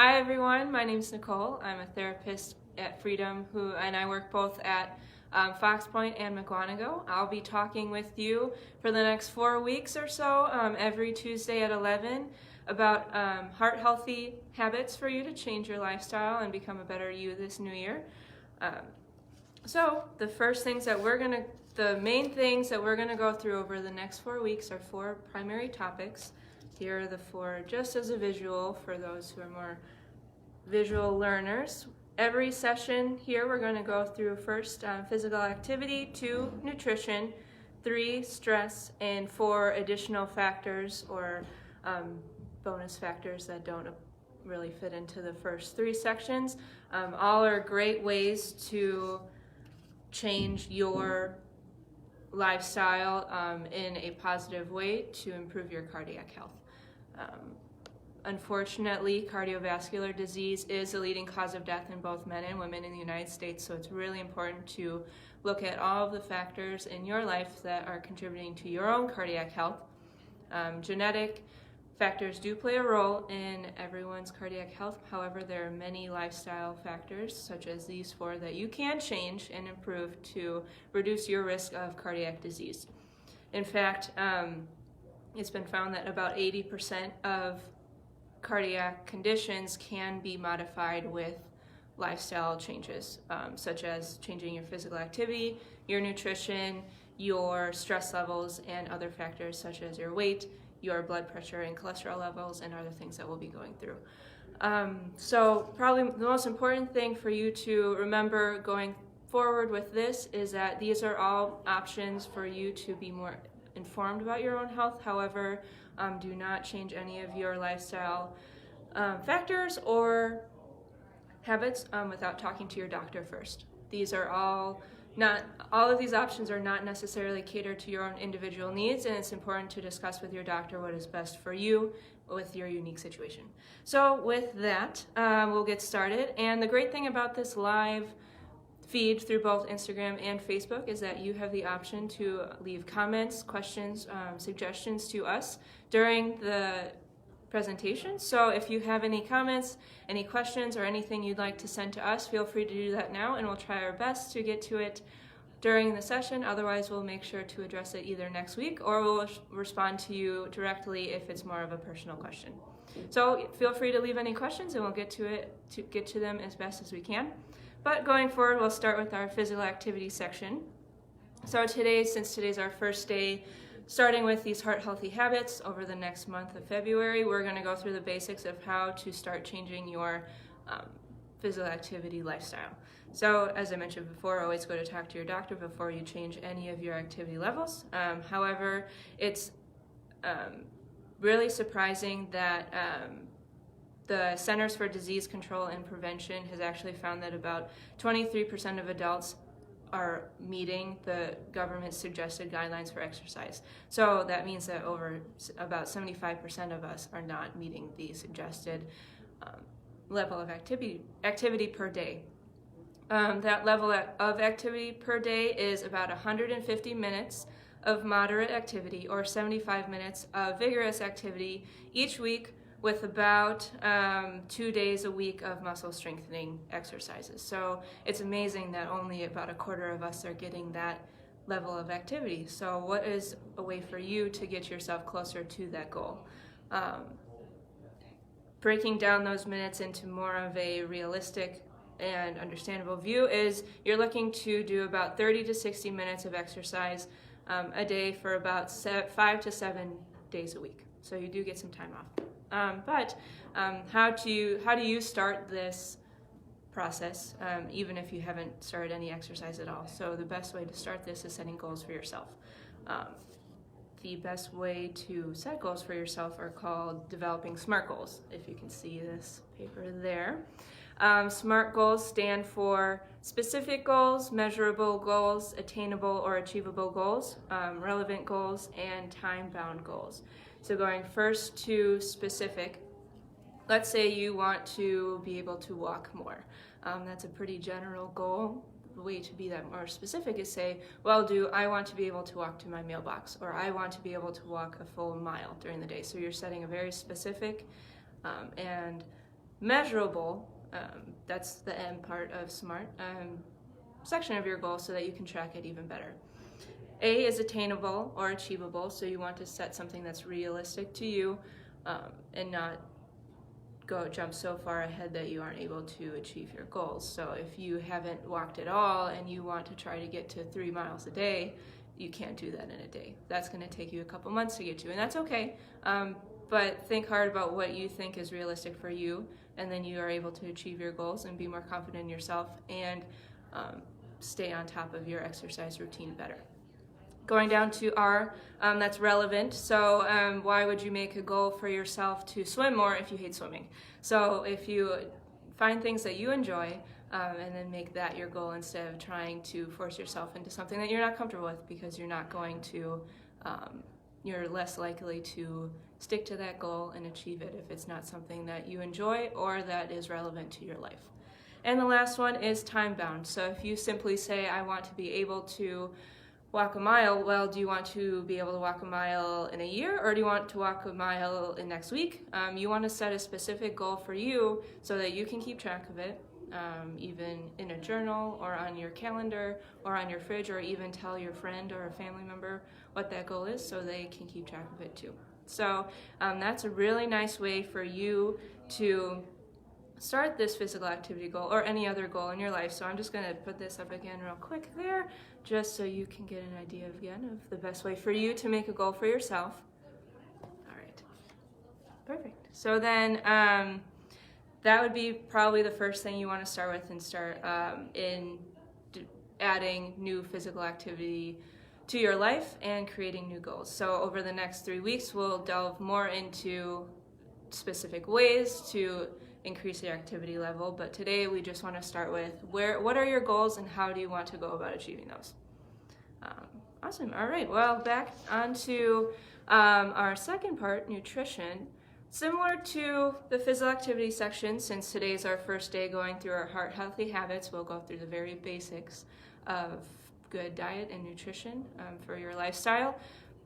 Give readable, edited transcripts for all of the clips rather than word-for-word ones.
Hi everyone, my name is Nicole. I'm a therapist at Freedom and I work both at Fox Point and McGuanago. I'll be talking with you for the next 4 weeks or so, every Tuesday at 11, about heart-healthy habits for you to change your lifestyle and become a better you this new year. So the main things that we're gonna go through over the next 4 weeks are 4 primary topics. Here are the 4 just as a visual for those who are more visual learners. Every session here we're going to go through first physical activity, 2 nutrition, 3 stress, and 4 additional factors or bonus factors that don't really fit into the first 3 sections. All are great ways to change your lifestyle in a positive way to improve your cardiac health. Unfortunately, cardiovascular disease is the leading cause of death in both men and women in the United States, so it's really important to look at all of the factors in your life that are contributing to your own cardiac health. Genetic factors do play a role in everyone's cardiac health. However, there are many lifestyle factors, such as these 4, that you can change and improve to reduce your risk of cardiac disease. In fact, it's been found that about 80% of cardiac conditions can be modified with lifestyle changes, such as changing your physical activity, your nutrition, your stress levels, and other factors such as your weight, your blood pressure and cholesterol levels, and other things that we'll be going through. So probably the most important thing for you to remember going forward with this is that these are all options for you to be more informed about your own health. However, do not change any of your lifestyle factors or habits without talking to your doctor first. These are all of these options are not necessarily catered to your own individual needs, and it's important to discuss with your doctor what is best for you with your unique situation. So with that, we'll get started. And the great thing about this live feed through both Instagram and Facebook is that you have the option to leave comments, questions, suggestions to us during the presentation. So if you have any comments, any questions, or anything you'd like to send to us, feel free to do that now, and we'll try our best to get to it during the session. Otherwise, we'll make sure to address it either next week or we'll respond to you directly if it's more of a personal question. So feel free to leave any questions and we'll get to them as best as we can. But going forward, we'll start with our physical activity section. So since today's our first day, starting with these heart-healthy habits over the next month of February, we're going to go through the basics of how to start changing your physical activity lifestyle. So as I mentioned before, always go to talk to your doctor before you change any of your activity levels. However, it's really surprising that the Centers for Disease Control and Prevention has actually found that about 23% of adults are meeting the government's suggested guidelines for exercise. So that means that about 75% of us are not meeting the suggested level of activity per day. That level of activity per day is about 150 minutes of moderate activity or 75 minutes of vigorous activity each week, with about 2 days a week of muscle strengthening exercises. So it's amazing that only about a quarter of us are getting that level of activity. So what is a way for you to get yourself closer to that goal? Breaking down those minutes into more of a realistic and understandable view is you're looking to do about 30 to 60 minutes of exercise a day for about 5 to 7 days a week. So you do get some time off. But how do you start this process even if you haven't started any exercise at all? So the best way to start this is setting goals for yourself. The best way to set goals for yourself are called developing SMART goals, if you can see this paper there. SMART goals stand for specific goals, measurable goals, attainable or achievable goals, relevant goals, and time-bound goals. So going first to specific, let's say you want to be able to walk more. That's a pretty general goal. The way to be that more specific is say, well, I want to be able to walk to my mailbox, or I want to be able to walk a full mile during the day. So you're setting a very specific and measurable, that's the M part of SMART, section of your goal so that you can track it even better. A is attainable or achievable, so you want to set something that's realistic to you and not jump so far ahead that you aren't able to achieve your goals. So if you haven't walked at all and you want to try to get to 3 miles a day, you can't do that in a day. That's going to take you a couple months to get to, and that's okay. But think hard about what you think is realistic for you, and then you are able to achieve your goals and be more confident in yourself and stay on top of your exercise routine better. Going down to R, that's relevant. So why would you make a goal for yourself to swim more if you hate swimming? So if you find things that you enjoy and then make that your goal instead of trying to force yourself into something that you're not comfortable with, because you're not going to, you're less likely to stick to that goal and achieve it if it's not something that you enjoy or that is relevant to your life. And the last one is time bound. So if you simply say, I want to be able to walk a mile, well, do you want to be able to walk a mile in a year, or do you want to walk a mile in next week? You want to set a specific goal for you so that you can keep track of it, even in a journal or on your calendar or on your fridge, or even tell your friend or a family member what that goal is so they can keep track of it too. So that's a really nice way for you to start this physical activity goal or any other goal in your life. So I'm just going to put this up again real quick there, just so you can get an idea again of the best way for you to make a goal for yourself. All right, perfect. So then that would be probably the first thing you want to start with, and start adding new physical activity to your life and creating new goals. So over the next 3 weeks, we'll delve more into specific ways to increase your activity level, but today we just want to start with what are your goals and how do you want to go about achieving those. Awesome. All right, well, back onto our second part, nutrition. Similar to the physical activity section, since today's our first day going through our heart healthy habits, we'll go through the very basics of good diet and nutrition for your lifestyle.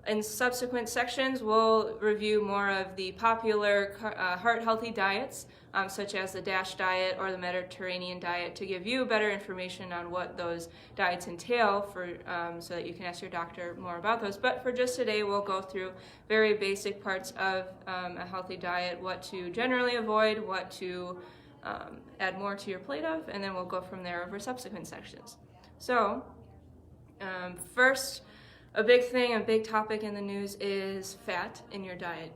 In subsequent sections, we'll review more of the popular heart-healthy diets, such as the DASH diet or the Mediterranean diet, to give you better information on what those diets entail, so that you can ask your doctor more about those. But for just today, we'll go through very basic parts of a healthy diet, what to generally avoid, what to add more to your plate of, and then we'll go from there over subsequent sections. So, first, a big topic in the news is fat in your diet.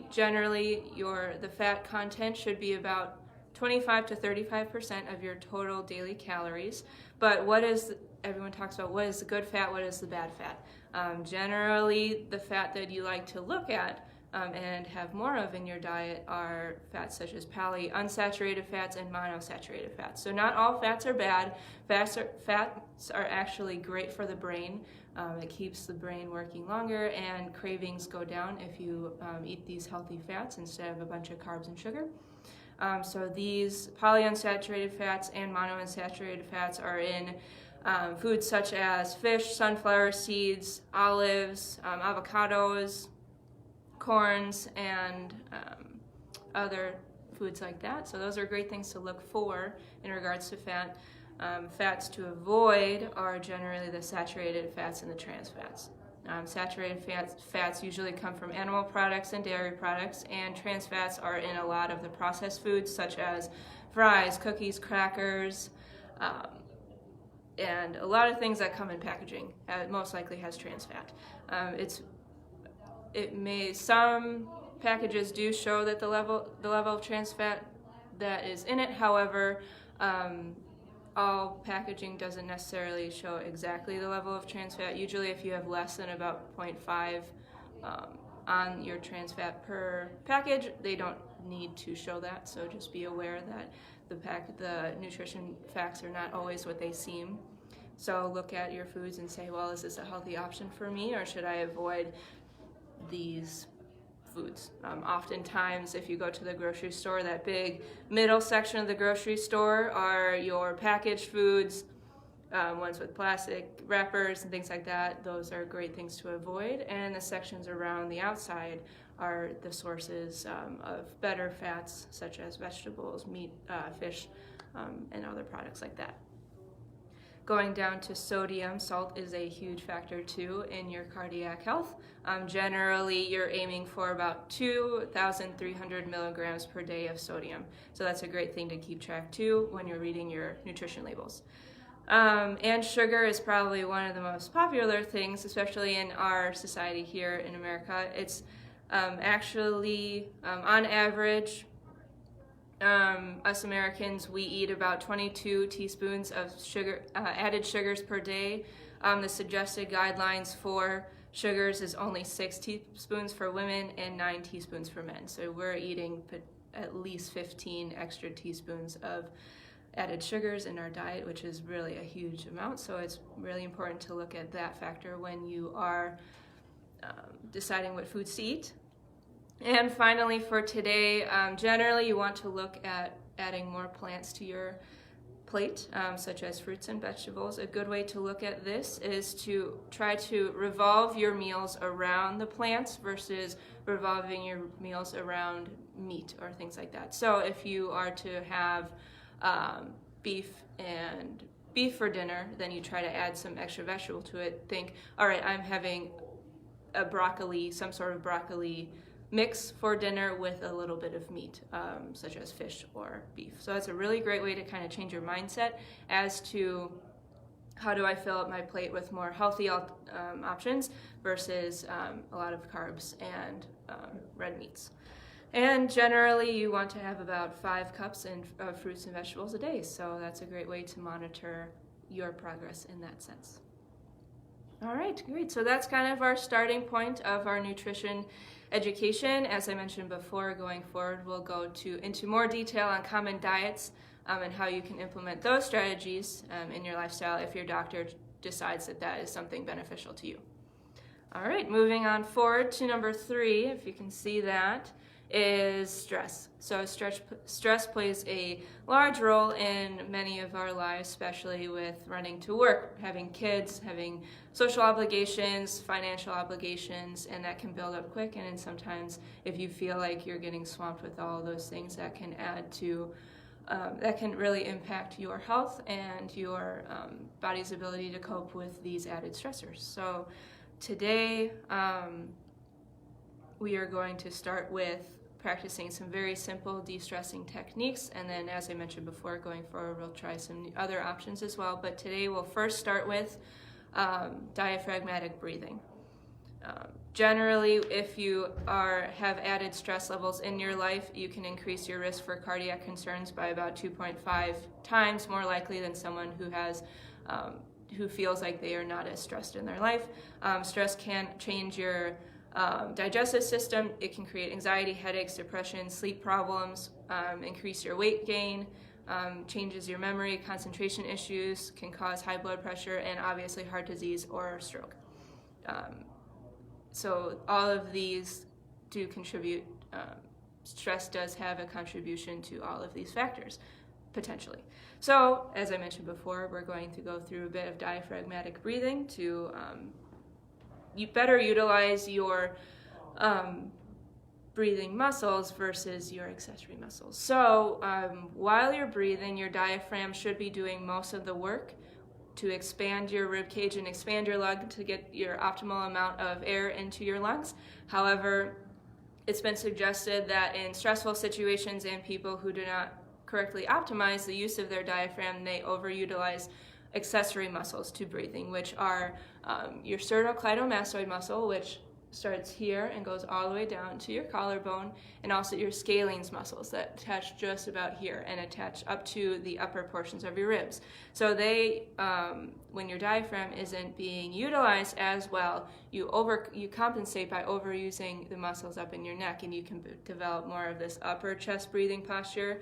Generally, the fat content should be about 25 to 35% of your total daily calories. But everyone talks about what is the good fat, what is the bad fat? Generally, the fat that you like to look at and have more of in your diet are fats such as polyunsaturated fats and monosaturated fats. So not all fats are bad. Fats are actually great for the brain. It keeps the brain working longer, and cravings go down if you eat these healthy fats instead of a bunch of carbs and sugar. So these polyunsaturated fats and monounsaturated fats are in foods such as fish, sunflower seeds, olives, avocados, corns, and other foods like that. So those are great things to look for in regards to fat. Fats to avoid are generally the saturated fats and the trans fats. Saturated fats usually come from animal products and dairy products, and trans fats are in a lot of the processed foods such as fries, cookies, crackers, and a lot of things that come in packaging most likely has trans fat. Some packages do show that the level of trans fat that is in it. However, all packaging doesn't necessarily show exactly the level of trans fat. Usually if you have less than about 0.5 on your trans fat per package, they don't need to show that. So just be aware that the nutrition facts are not always what they seem. So look at your foods and say, well, is this a healthy option for me, or should I avoid these foods? Oftentimes, if you go to the grocery store, that big middle section of the grocery store are your packaged foods, ones with plastic wrappers and things like that. Those are great things to avoid. And the sections around the outside are the sources of better fats, such as vegetables, meat, fish, and other products like that. Going down to sodium, salt is a huge factor too in your cardiac health. Generally, you're aiming for about 2,300 milligrams per day of sodium. So that's a great thing to keep track too when you're reading your nutrition labels. And sugar is probably one of the most popular things, especially in our society here in America. It's actually, on average, us Americans, we eat about 22 teaspoons of sugar, added sugars per day. The suggested guidelines for sugars is only 6 teaspoons for women and 9 teaspoons for men. So we're eating at least 15 extra teaspoons of added sugars in our diet, which is really a huge amount. So it's really important to look at that factor when you are deciding what foods to eat. And finally, for today, generally you want to look at adding more plants to your plate, such as fruits and vegetables. A good way to look at this is to try to revolve your meals around the plants versus revolving your meals around meat or things like that. So if you are to have beef for dinner, then you try to add some extra vegetable to it. Think, all right, I'm having a broccoli, some sort of broccoli mix for dinner with a little bit of meat, such as fish or beef. So that's a really great way to kind of change your mindset as to how do I fill up my plate with more healthy options versus a lot of carbs and red meats. And generally you want to have about 5 cups of fruits and vegetables a day. So that's a great way to monitor your progress in that sense. All right, great. So that's kind of our starting point of our nutrition education. As I mentioned before, going forward, we'll go into more detail on common diets and how you can implement those strategies in your lifestyle if your doctor decides that that is something beneficial to you. All right, moving on forward to number 3, if you can see that, is stress. So stress plays a large role in many of our lives, especially with running to work, having kids, having social obligations, financial obligations, and that can build up quick. And then sometimes if you feel like you're getting swamped with all those things, that can add to, that can really impact your health and your body's ability to cope with these added stressors. So today we are going to start with practicing some very simple de-stressing techniques, and then as I mentioned before, going forward we'll try some other options as well. But today we'll first start with diaphragmatic breathing. Generally, if you have added stress levels in your life, you can increase your risk for cardiac concerns by about 2.5 times more likely than someone who feels like they are not as stressed in their life. Stress can change your digestive system. It can create anxiety, headaches, depression, sleep problems, increase your weight gain, changes your memory, concentration issues, can cause high blood pressure, and obviously heart disease or stroke. So all of these do contribute. Stress does have a contribution to all of these factors, potentially. So as I mentioned before, we're going to go through a bit of diaphragmatic breathing to you better utilize your breathing muscles versus your accessory muscles. So while you're breathing, your diaphragm should be doing most of the work to expand your rib cage and expand your lung to get your optimal amount of air into your lungs. However, it's been suggested that in stressful situations and people who do not correctly optimize the use of their diaphragm, they overutilize accessory muscles to breathing, which are your sternocleidomastoid muscle, which starts here and goes all the way down to your collarbone, and also your scalenes muscles that attach just about here and attach up to the upper portions of your ribs. So they, when your diaphragm isn't being utilized as well, you compensate by overusing the muscles up in your neck, and you can develop more of this upper chest breathing posture.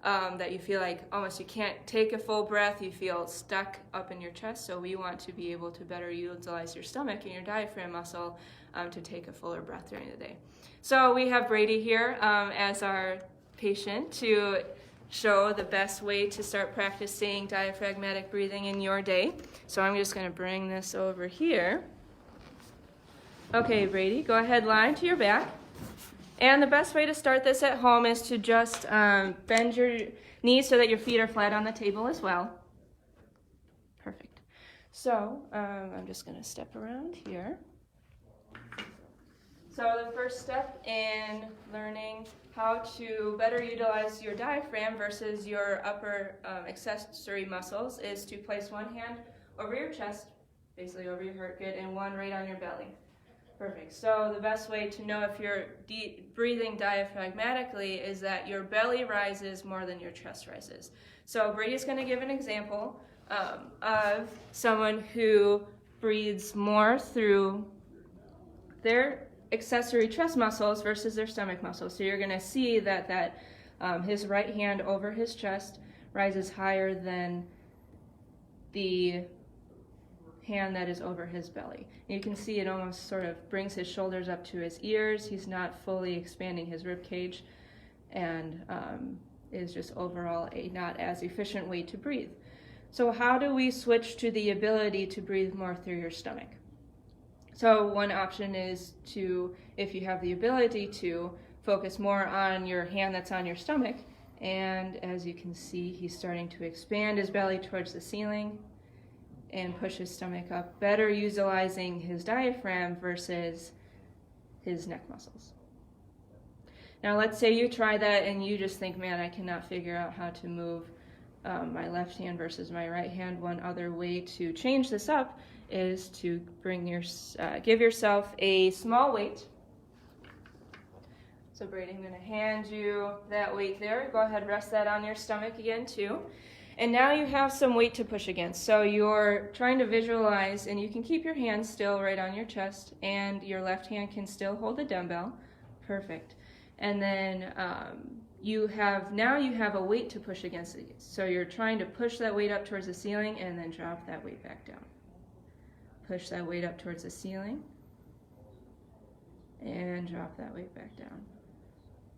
That you feel like almost you can't take a full breath, you feel stuck up in your chest. So we want to be able to better utilize your stomach and your diaphragm muscle to take a fuller breath during the day. So we have Brady here as our patient to show the best way to start practicing diaphragmatic breathing in your day. So I'm just going to bring this over here. Okay, Brady, go ahead, lie to your back. And the best way to start this at home is to just bend your knees so that your feet are flat on the table as well. Perfect. So I'm just going to step around here. So the first step in learning how to better utilize your diaphragm versus your upper accessory muscles is to place one hand over your chest, basically over your heart, good, and one right on your belly. Perfect. So the best way to know if you're breathing diaphragmatically is that your belly rises more than your chest rises. So Brady's going to give an example of someone who breathes more through their accessory chest muscles versus their stomach muscles. So you're going to see that his right hand over his chest rises higher than the hand that is over his belly. And you can see it almost sort of brings his shoulders up to his ears. He's not fully expanding his rib cage, and is just overall a not as efficient way to breathe. So how do we switch to the ability to breathe more through your stomach? So one option is to, if you have the ability to, focus more on your hand that's on your stomach. And as you can see, he's starting to expand his belly towards the ceiling and push his stomach up, better utilizing his diaphragm versus his neck muscles. Now let's say you try that and you just think, man, I cannot figure out how to move my left hand versus my right hand. One other way to change this up is to give yourself a small weight. So Brady, I'm going to hand you that weight there. Go ahead, rest that on your stomach again too. And now you have some weight to push against. So you're trying to visualize, and you can keep your hand still right on your chest, and your left hand can still hold the dumbbell. Perfect. And then you have a weight to push against it. So you're trying to push that weight up towards the ceiling and then drop that weight back down. Push that weight up towards the ceiling and drop that weight back down.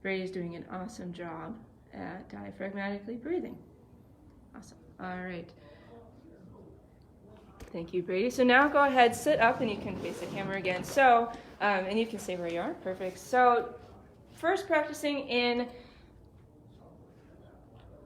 Brady's doing an awesome job at diaphragmatically breathing. Awesome. All right. Thank you, Brady. So now go ahead, sit up, and you can face the camera again. So, and you can stay where you are. Perfect. So first, practicing in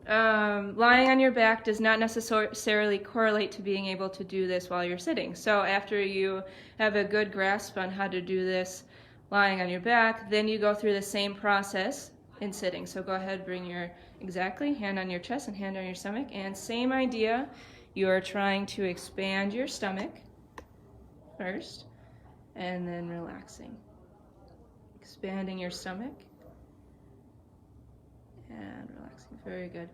lying on your back does not necessarily correlate to being able to do this while you're sitting. So after you have a good grasp on how to do this lying on your back, then you go through the same process in sitting. So go ahead, bring your hand on your chest and hand on your stomach, and same idea. You are trying to expand your stomach first and then relaxing. Expanding your stomach and relaxing. Very good.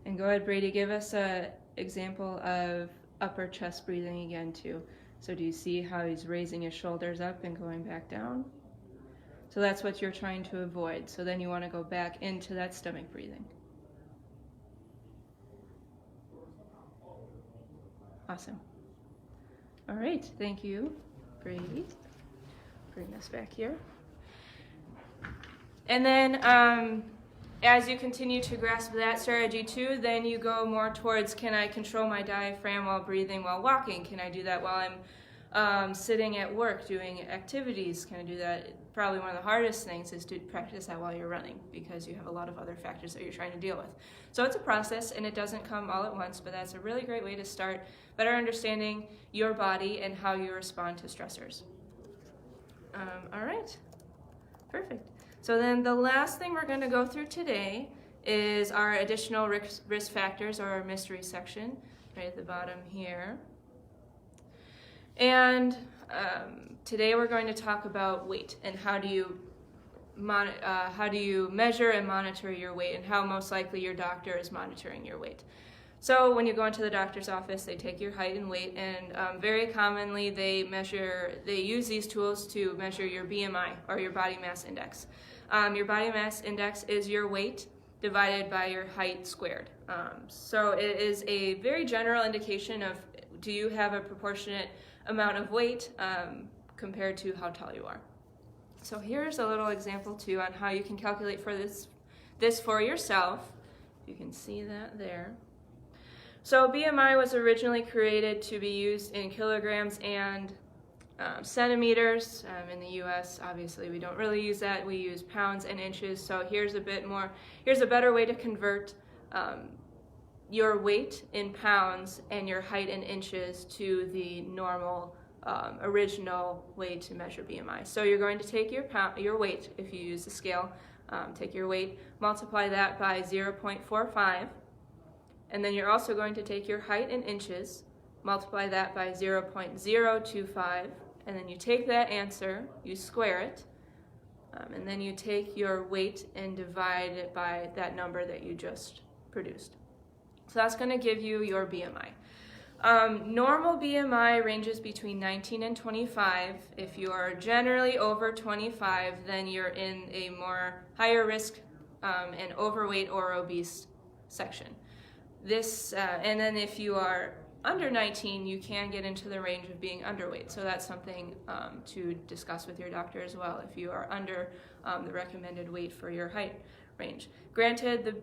And go ahead, Brady, give us an example of upper chest breathing again too. So do you see how he's raising his shoulders up and going back down? So that's what you're trying to avoid. So then you want to go back into that stomach breathing. Awesome. All right, thank you, Brady. Bring this back here. And then as you continue to grasp that strategy too, then you go more towards, can I control my diaphragm while breathing while walking? Can I do that while I'm sitting at work doing activities? Can I do that? Probably one of the hardest things is to practice that while you're running, because you have a lot of other factors that you're trying to deal with. So it's a process, and it doesn't come all at once, but that's a really great way to start better understanding your body and how you respond to stressors. All right, perfect. So then the last thing we're going to go through today is our additional risk factors, or our mystery section, right at the bottom here. And today we're going to talk about weight and how do you measure and monitor your weight, and how most likely your doctor is monitoring your weight. So when you go into the doctor's office, they take your height and weight, and very commonly they use these tools to measure your BMI, or your body mass index. Your body mass index is your weight divided by your height squared. So it is a very general indication of, do you have a proportionate amount of weight compared to how tall you are. So here's a little example too on how you can calculate for this for yourself. You can see that there. So BMI was originally created to be used in kilograms and centimeters. In the US, obviously we don't really use that. We use pounds and inches. So here's a better way to convert your weight in pounds and your height in inches to the normal original way to measure BMI. So you're going to take your weight, if you use the scale, take your weight, multiply that by 0.45, and then you're also going to take your height in inches, multiply that by 0.025, and then you take that answer, you square it, and then you take your weight and divide it by that number that you just produced. So that's going to give you your BMI. Normal BMI ranges between 19 and 25. If you are generally over 25, then you're in a more higher risk and overweight or obese section. And then if you are under 19, you can get into the range of being underweight. So that's something to discuss with your doctor as well if you are under the recommended weight for your height range. Granted, the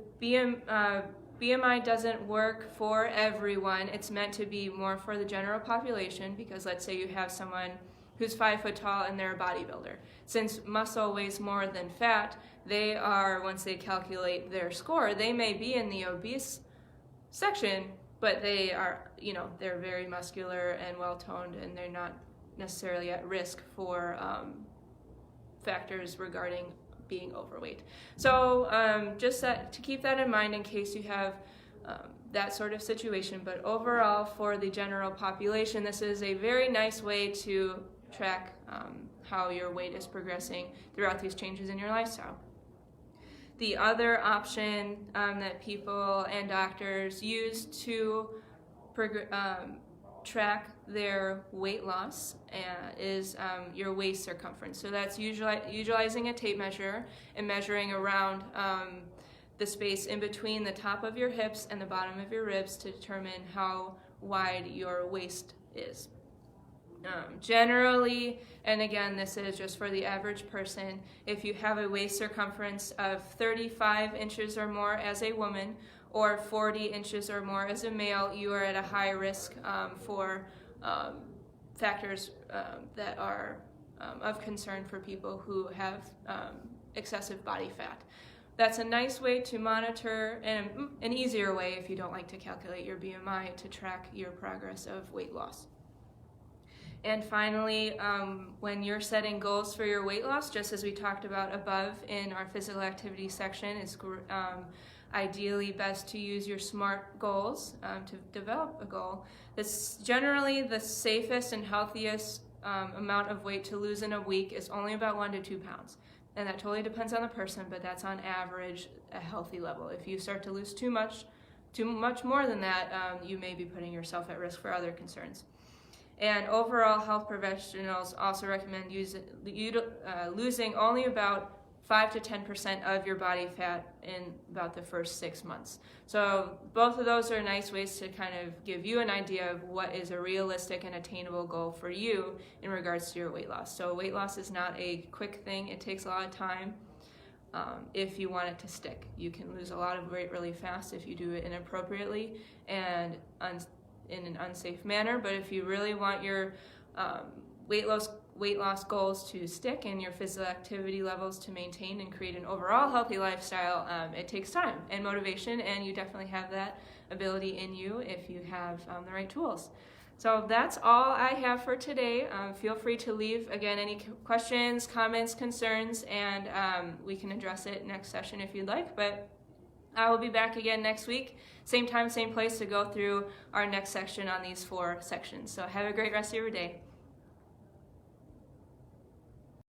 BMI doesn't work for everyone. It's meant to be more for the general population, because let's say you have someone who's 5 foot tall and they're a bodybuilder. Since muscle weighs more than fat, they are, once they calculate their score, they may be in the obese section, but they are, they're very muscular and well-toned, and they're not necessarily at risk for factors regarding being overweight. So just to keep that in mind in case you have that sort of situation. But overall, for the general population, this is a very nice way to track how your weight is progressing throughout these changes in your lifestyle. The other option that people and doctors use to track their weight loss is your waist circumference. So that's utilizing a tape measure and measuring around the space in between the top of your hips and the bottom of your ribs to determine how wide your waist is. Generally, and again, this is just for the average person, if you have a waist circumference of 35 inches or more as a woman, or 40 inches or more as a male, you are at a high risk for factors that are of concern for people who have excessive body fat. That's a nice way to monitor, and an easier way if you don't like to calculate your BMI, to track your progress of weight loss. And finally, when you're setting goals for your weight loss, just as we talked about above in our physical activity section, it's ideally best to use your SMART goals to develop a goal. That's generally the safest and healthiest amount of weight to lose in a week is only about 1 to 2 pounds. And that totally depends on the person, but that's on average a healthy level. If you start to lose too much more than that, you may be putting yourself at risk for other concerns. And overall, health professionals also recommend losing only about 5 to 10% of your body fat in about the first 6 months. So both of those are nice ways to kind of give you an idea of what is a realistic and attainable goal for you in regards to your weight loss. So weight loss is not a quick thing. It takes a lot of time if you want it to stick. You can lose a lot of weight really fast if you do it inappropriately and in an unsafe manner, but if you really want your weight loss goals to stick and your physical activity levels to maintain and create an overall healthy lifestyle, it takes time and motivation, and you definitely have that ability in you if you have the right tools. So that's all I have for today. Feel free to leave, again, any questions, comments, concerns, and we can address it next session if you'd like, but I will be back again next week, same time, same place, to go through our next section on these 4 sections. So have a great rest of your day.